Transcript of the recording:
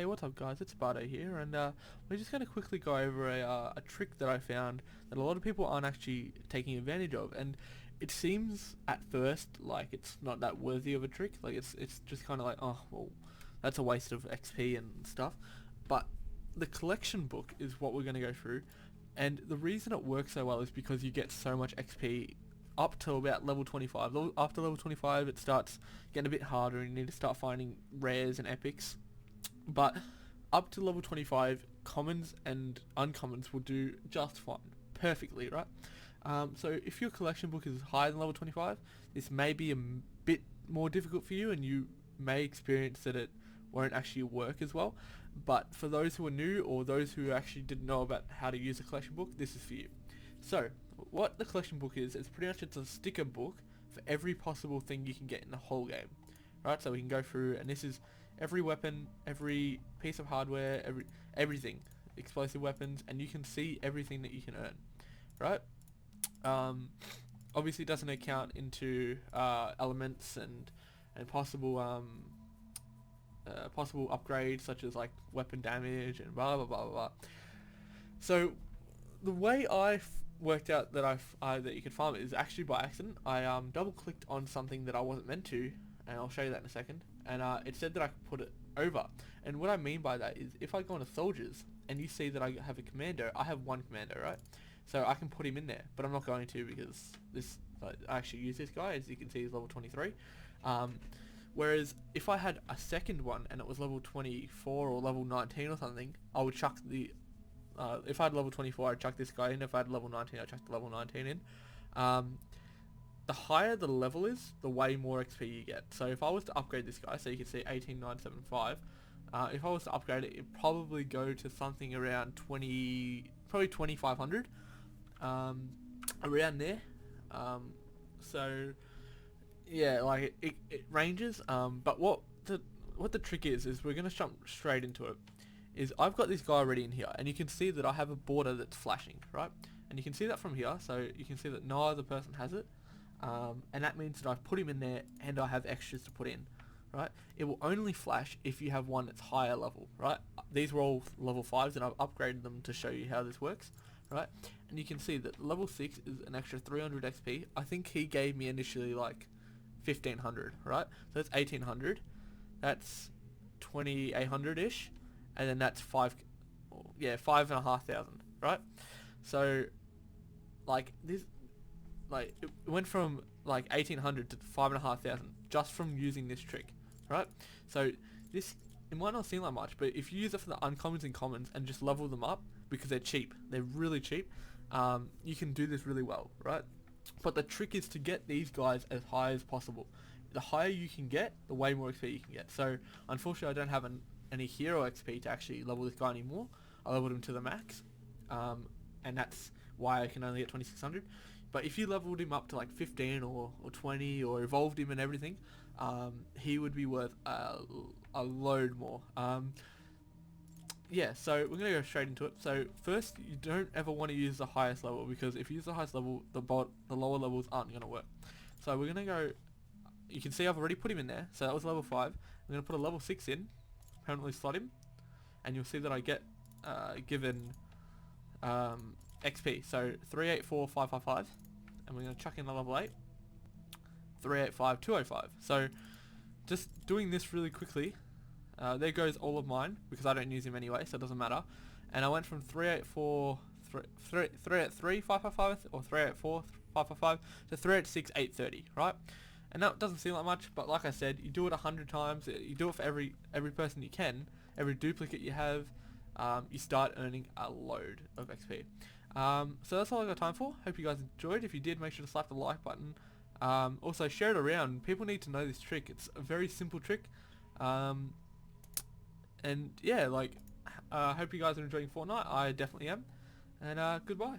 Hey, what's up guys, it's Bardo here, and we're just going to quickly go over a trick that I found that a lot of people aren't actually taking advantage of, and it seems at first like it's not that worthy of a trick, like it's just kind of like, oh, well, that's a waste of XP and stuff, but the collection book is what we're going to go through, and the reason it works so well is because you get so much XP up to about level 25. After level 25 it starts getting a bit harder and you need to start finding rares and epics. But up to level 25, commons and uncommons will do just fine. Perfectly, right? So if your collection book is higher than level 25, this may be a bit more difficult for you and you may experience that it won't actually work as well. But for those who are new or those who actually didn't know about how to use a collection book, this is for you. So what the collection book is pretty much it's a sticker book for every possible thing you can get in the whole game. Right, so we can go through, and this is every weapon, every piece of hardware, everything, explosive weapons, and you can see everything that you can earn, right? Obviously, it doesn't account into elements and possible possible upgrades such as like weapon damage and blah blah blah blah blah. So the way I worked out that that you could farm it is actually by accident. I double clicked on something that I wasn't meant to, and I'll show you that in a second, and it said that I could put it over, and what I mean by that is if I go into soldiers and you see that I have a commando, I have one commando, right? So I can put him in there, but I'm not going to because I actually use this guy, as you can see he's level 23, whereas if I had a second one and it was level 24 or level 19 or something, I would chuck the if I had level 24 I'd chuck this guy in, if I had level 19 I'd chuck the level 19 in. The higher the level is, the way more XP you get. So if I was to upgrade this guy, so you can see 18975, if I was to upgrade it, it'd probably go to something around 2500, around there. So yeah, like it ranges. But what the trick is we're gonna jump straight into it. Is I've got this guy already in here, and you can see that I have a border that's flashing, right? And you can see that from here, so you can see that no other person has it. And that means that I've put him in there and I have extras to put in, right? It will only flash if you have one that's higher level, right? These were all level 5s and I've upgraded them to show you how this works, right? And you can see that level 6 is an extra 300 XP. I think he gave me initially like 1500, right? So that's 1800, that's 2800-ish, and then that's 5,500, right? So like this, like it went from like 1800 to 5,500 just from using this trick, right? So this, it might not seem like much, but if you use it for the uncommons and commons and just level them up because they're cheap, they're really cheap, you can do this really well, right? But the trick is to get these guys as high as possible. The higher you can get, the way more XP you can get. So unfortunately I don't have any hero XP to actually level this guy anymore. I leveled him to the max, and that's why I can only get 2600. But if you leveled him up to like 15 or 20 or evolved him and everything, he would be worth a load more. Yeah, so we're going to go straight into it. So first, you don't ever want to use the highest level, because if you use the highest level, the lower levels aren't going to work. So we're going to go, you can see I've already put him in there, so that was level 5. I'm going to put a level 6 in, permanently slot him, and you'll see that I get given XP. So 384555, and we're going to chuck in a level 8, 385205. So just doing this really quickly, there goes all of mine, because I don't use him anyway, so it doesn't matter. And I went from 383555 or 384555 to 386830, right? And that doesn't seem like much, but like I said, you do it 100 times, you do it for every person you can, every duplicate you have, you start earning a load of XP. So that's all I got time for. Hope you guys enjoyed. If you did, make sure to slap the like button. Also share it around. People need to know this trick. It's a very simple trick. And yeah, like, hope you guys are enjoying Fortnite. I definitely am. And goodbye.